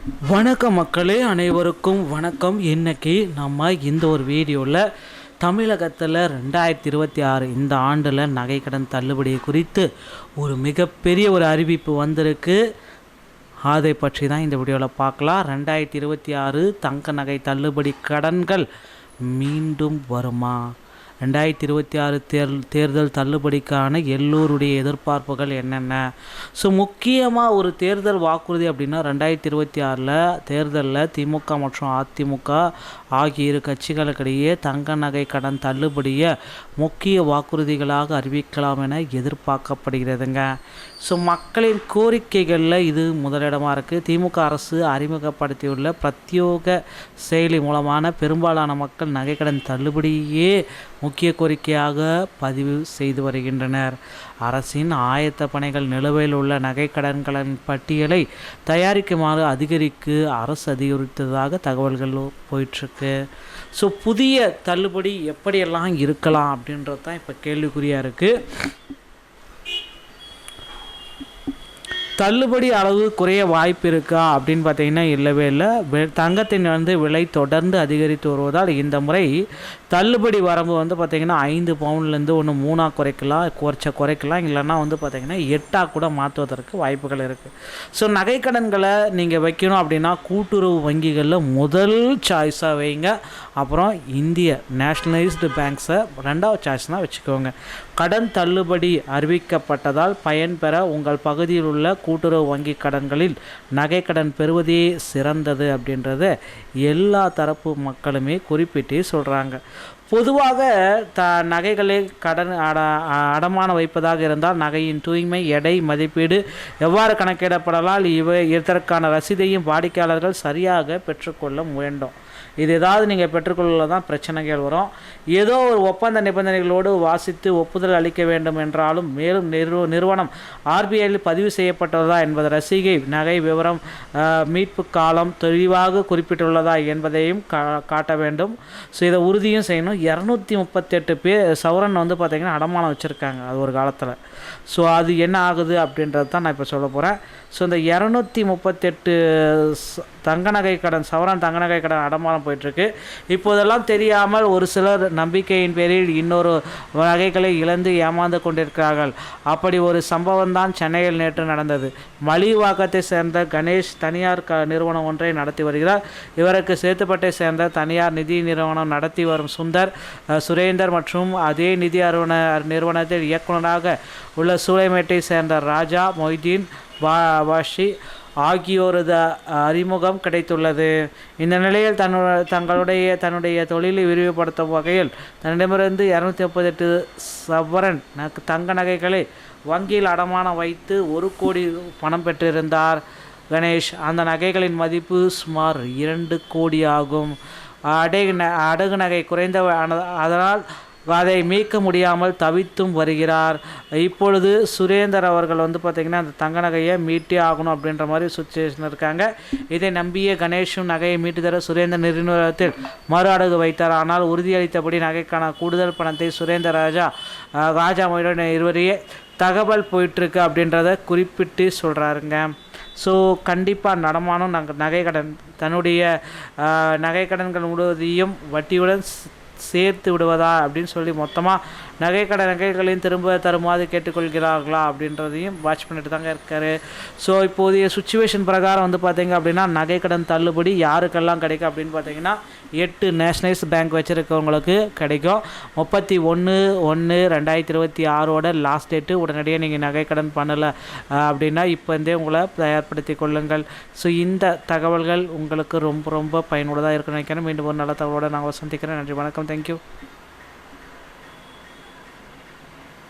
வணக்கம் மக்களே, அனைவருக்கும் வணக்கம். இன்னைக்கு நம்ம இந்த ஒரு வீடியோவில் தமிழகத்தில் 2026 இந்த ஆண்டில் நகைக்கடன் தள்ளுபடி குறித்து ஒரு மிகப்பெரிய ஒரு அறிவிப்பு வந்திருக்கு. அதை பற்றி தான் இந்த வீடியோவில் பார்க்கலாம். 2026 தங்க நகை தள்ளுபடி கடன்கள் மீண்டும் வருமா? 2026 தேர்தல் தள்ளுபடிக்கான எல்லோருடைய எதிர்பார்ப்புகள் என்னென்ன? ஸோ முக்கியமாக ஒரு தேர்தல் வாக்குறுதி அப்படின்னா 2026 தேர்தலில் திமுக மற்றும் அதிமுக ஆகிய இரு கட்சிகளுக்கிடையே தங்க நகை கடன் தள்ளுபடியை முக்கிய வாக்குறுதிகளாக அறிவிக்கலாம் என எதிர்பார்க்கப்படுகிறதுங்க. ஸோ மக்களின் கோரிக்கைகளில் இது முதலிடமாக இருக்குது. திமுக அரசு அறிமுகப்படுத்தியுள்ள பிரத்யோக செயலி மூலமான பெரும்பாலான மக்கள் நகைக்கடன் தள்ளுபடியே முக்கிய கோரிக்கையாக பதிவு செய்து வருகின்றனர். அரசின் ஆயத்த பணிகள் நிலுவையில் உள்ள நகைக்கடன்களின் பட்டியலை தயாரிக்குமாறு அரசு அதிகரித்ததாக தகவல்கள் போயிட்டுருக்கு. ஸோ புதிய தள்ளுபடி எப்படியெல்லாம் இருக்கலாம் அப்படின்றது தான் இப்போ கேள்விக்குறியாக இருக்குது. தள்ளுபடி அளவு குறைய வாய்ப்பு இருக்கா அப்படின்னு பார்த்தீங்கன்னா இல்லவே இல்லை. தங்கத்தின் விலை தொடர்ந்து அதிகரித்து வருவதால் இந்த முறை தள்ளுபடி வரம்பு பார்த்திங்கன்னா 5 பவுன்லேருந்து ஒன்று 3 குறைக்கலாம் இல்லைன்னா பார்த்திங்கன்னா 8 கூட மாற்றுவதற்கு வாய்ப்புகள் இருக்குது. ஸோ நகைக்கடன்களை நீங்கள் வைக்கணும் அப்படின்னா கூட்டுறவு வங்கிகளில் முதல் சாய்ஸாக வைங்க. அப்புறம் இந்திய நேஷ்னலைஸ்டு பேங்க்ஸை 2வது சாய்ஸ்னால் வச்சுக்கோங்க. கடன் தள்ளுபடி அறிவிக்கப்பட்டதால் பயன்பெற உங்கள் பகுதியில் உள்ள கூட்டுறவு வங்கி கடன்களில் நகைக்கடன் பெறுவதே சிறந்தது அப்படின்றத எல்லா தரப்பு மக்களுமே குறிப்பிட்டே சொல்கிறாங்க. பொதுவாக நகைகளை கடன் அடமான வைப்பதாக இருந்தால் நகையின் தூய்மை, எடை, மதிப்பீடு எவ்வாறு கணக்கிடப்படலாம் இதற்கான ரசீதையும் வாடிக்கையாளர்கள் சரியாக பெற்றுக்கொள்ள வேண்டும். இது ஏதாவது நீங்கள் பெற்றுக்கொள்ள தான் பிரச்சனைகள் வரும். ஏதோ ஒரு ஒப்பந்த நிபந்தனைகளோடு வாசித்து ஒப்புதல் அளிக்க வேண்டும் என்றாலும் மேலும் நிறுவனம் ஆர்பிஐயில் பதிவு செய்யப்பட்டுள்ளதா என்பது, ரசீகை, நகை விவரம், மீட்பு காலம் தெளிவாக குறிப்பிட்டுள்ளதா என்பதையும் காட்ட வேண்டும். ஸோ இதை உறுதியும் செய்யணும். 238 சவரன் பார்த்திங்கன்னா அடமானம் வச்சுருக்காங்க அது ஒரு காலத்தில். ஸோ அது என்ன ஆகுது அப்படின்றது தான் நான் இப்போ சொல்ல போகிறேன். ஸோ இந்த 238 தங்க நகை கடன், சவரன் தங்க நகை கடன் அடமானம் போயிட்டுருக்கு. இப்போதெல்லாம் தெரியாமல் ஒரு சிலர் நம்பிக்கையின் பேரில் இன்னொரு நகைகளை இழந்து ஏமாந்து கொண்டிருக்கிறார்கள். அப்படி ஒரு சம்பவம் தான் சென்னையில் நேற்று நடந்தது. மலிவாக்கத்தை சேர்ந்த கணேஷ் தனியார் நிறுவனம் ஒன்றை நடத்தி வருகிறார். இவருக்கு சேத்துப்பட்டை சேர்ந்த தனியார் நிதி நிறுவனம் நடத்தி வரும் சுரேந்தர் மற்றும் அதே நிதி நிறுவனத்தில் இயக்குநராக உள்ள சூளைமேட்டை சேர்ந்த ராஜா, மொய்தீன், வாஷி ஆகியோரது அறிமுகம் கிடைத்துள்ளது. இந்த நிலையில் தன்னுடைய தொழிலை விரிவுபடுத்தும் வகையில் தன்னிடமிருந்து 238 சவரன் தங்க நகைகளை வங்கியில் அடமானம் வைத்து 1 கோடி பணம் பெற்றிருந்தார் கணேஷ். அந்த நகைகளின் மதிப்பு சுமார் 2 கோடி ஆகும். அடகு நகை குறைந்த அதனால் அதை மீட்க முடியாமல் தவித்தும் வருகிறார். இப்பொழுது சுரேந்தர் அவர்கள் பார்த்திங்கன்னா அந்த தங்க நகையை மீட்டே ஆகணும் அப்படின்ற மாதிரி சுச்சுவேஷன் இருக்காங்க. இதை நம்பிய கணேஷும் நகையை மீட்டு தர சுரேந்தர் நிறுவனத்தில் மறு அடகு வைத்தார். ஆனால் உறுதியளித்தபடி நகைக்கான கூடுதல் பணத்தை சுரேந்தர் ராஜா மொழியுடன் இருவரையே தகவல் போயிட்டுருக்கு அப்படின்றத குறிப்பிட்டு சொல்கிறாருங்க. ஸோ கண்டிப்பாக நடமானம் நகைக்கடன் தன்னுடைய நகைக்கடன்கள் முழுவதையும் வட்டியுடன் சேர்த்து விடுவதா அப்படின்னு சொல்லி மொத்தமாக நகைகளையும் திரும்ப தருமாறு கேட்டுக்கொள்கிறார்களா அப்படின்றதையும் வாட்ச் பண்ணிட்டு தாங்க இருக்காரு. ஸோ இப்போதைய சுச்சுவேஷன் பிரகாரம் பார்த்திங்க அப்படின்னா நகைக்கடன் தள்ளுபடி யாருக்கெல்லாம் கிடைக்கும் அப்படின்னு பார்த்தீங்கன்னா 8 நேஷ்னலைஸ் பேங்க் வச்சுருக்கவங்களுக்கு கிடைக்கும். 31/1/2026 லாஸ்ட் டேட்டு. உடனடியாக நீங்கள் நகைக்கடன் பண்ணலை அப்படின்னா இப்போந்தே உங்களை தயார்படுத்தி கொள்ளுங்கள். ஸோ இந்த தகவல்கள் உங்களுக்கு ரொம்ப ரொம்ப பயனுள்ளதாக இருக்குன்னு நினைக்கிறேன். மீண்டும் ஒரு நல்ல தகவலோடு நாங்கள் சந்திக்கிறேன். நன்றி, வணக்கம், தேங்க்யூ.